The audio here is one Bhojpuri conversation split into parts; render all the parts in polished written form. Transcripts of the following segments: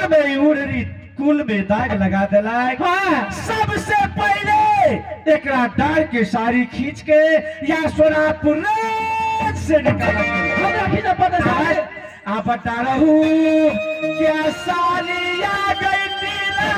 कुल में उड़री कुल में दाग लगा दिलाय। हाँ। सबसे पहले एक डार के साड़ी खींच के या सोनापुर से निकाला पता है। आप बता रहू क्या साली आ गई नीला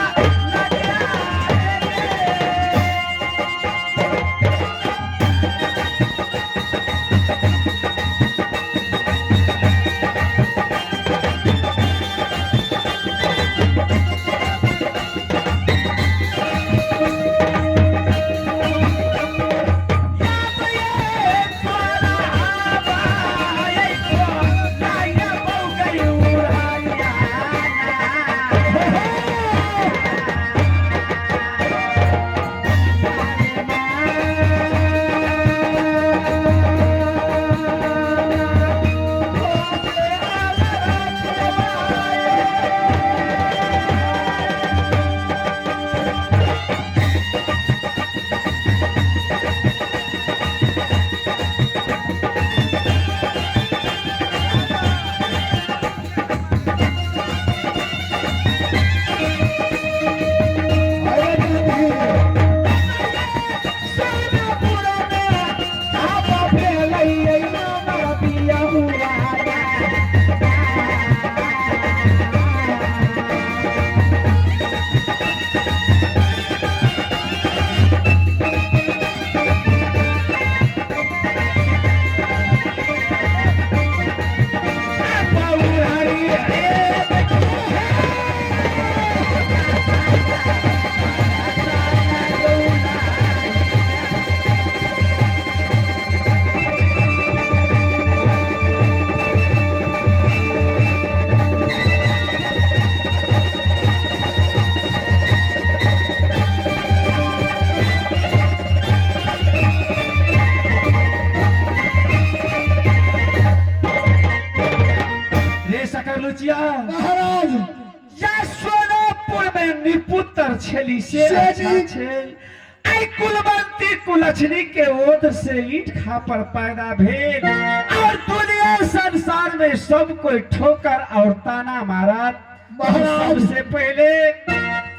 महाराज या सोनापुर में निपुत्र छेली से आई कुलवंती कुलछनी के ओद से ईट खापर पैदा भेल और दुनिया संसार में सब कोई ठोकर और ताना मारा। महाराज सबसे पहले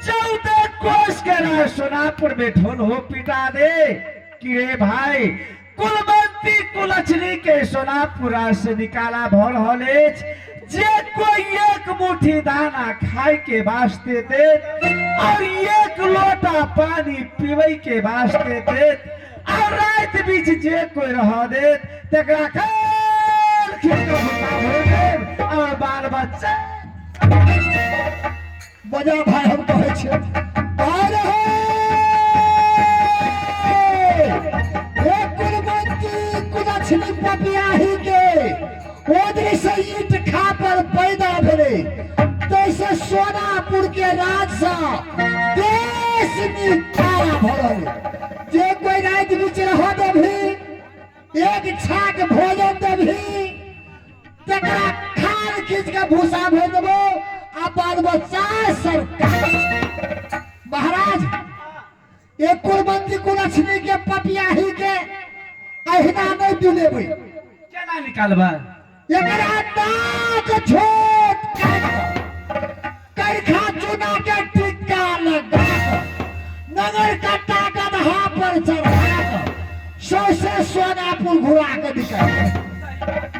14 कोस के राह सोनापुर में ढोल हो पिटा दे कि रे भाई कुलवंती कुलछनी के सोनापुर से निकाला भर हॉलेज जे कोई एक मुट्ठी दाना खाए के वास्ते दे और एक लोटा पानी पीवे के वास्ते दे और रात बीच जे कोई रह दे तकरा खेल खेल और बाल बच्चा बजा भाई हम कहे छे कुलवंती कुलछनी पपियाही के ओदरी से ईट खापर पैदा भेले तैसे सोनापुर के राजसा देश में खाना भरल जे कोई रात बीच रह देभी एक छाक भोजन देभी तकरा खान खींच के भूसा भेज देबो आ बाल बच्चा सरकार। महाराज एक कुलवंती कुलछनी के पपियाही के अहिना नहीं दिलेबै केना निकालबा एकरा दांत छोट करखा चुना के टिक्का लगा नगर कट्टा गधा पर चढ़ा सौसे सोनापुर घुरा के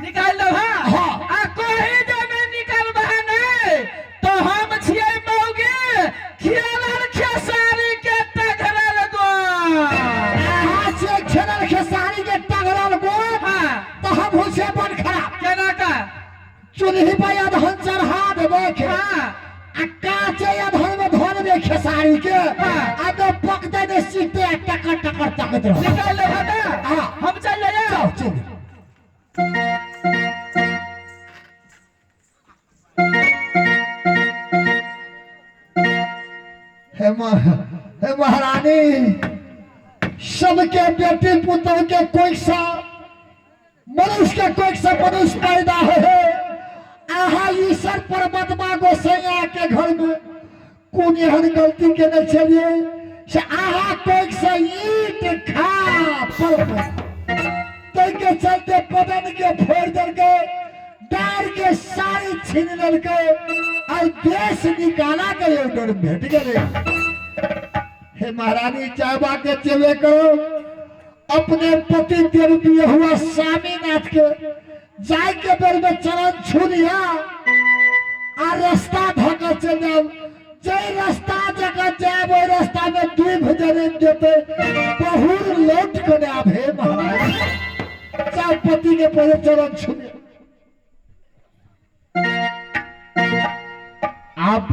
निकाल लो। हाँ आ कोई जमे निकालबा नहीं तो हम छियै मौगे खियालर खेसारी के टघरल दो हां से खेलल खेसारी के टघरल गो। हां तो हम होसे बन खराब केना का चुल्ही पे अधन चढ़ा देबे के आ काचे अधन में धन में खेसारी के आ तो पकते दे सीते टकर टकर तकत रह निकाल ले बेटा। हां हम चल ले जाओ चल हे महारानी सबके बेटी पुत्र के कोई सा मनुष्य के कोई सा मनुष्य पैदा है आहा ईश्वर परमात्मा गोसैया के घर में कौन एहन गलती के न चलिए से आहा कोई से ईट खा पर के चलते पवन के फोड़ दल के डार के सारी छीन दल के और देश निकाला के ऑर्डर भेट गए। हे महारानी चाहबा के चले करो अपने पति देव दिए हुआ स्वामीनाथ के जाय के बेर में चरण छू लिया और रास्ता धोकर चल जाओ। जे रास्ता जगह जाए वो रास्ता में दुई भजन देते बहुर लौट कर आब। हे महाराज चाहे पति के पहले चरण छू आप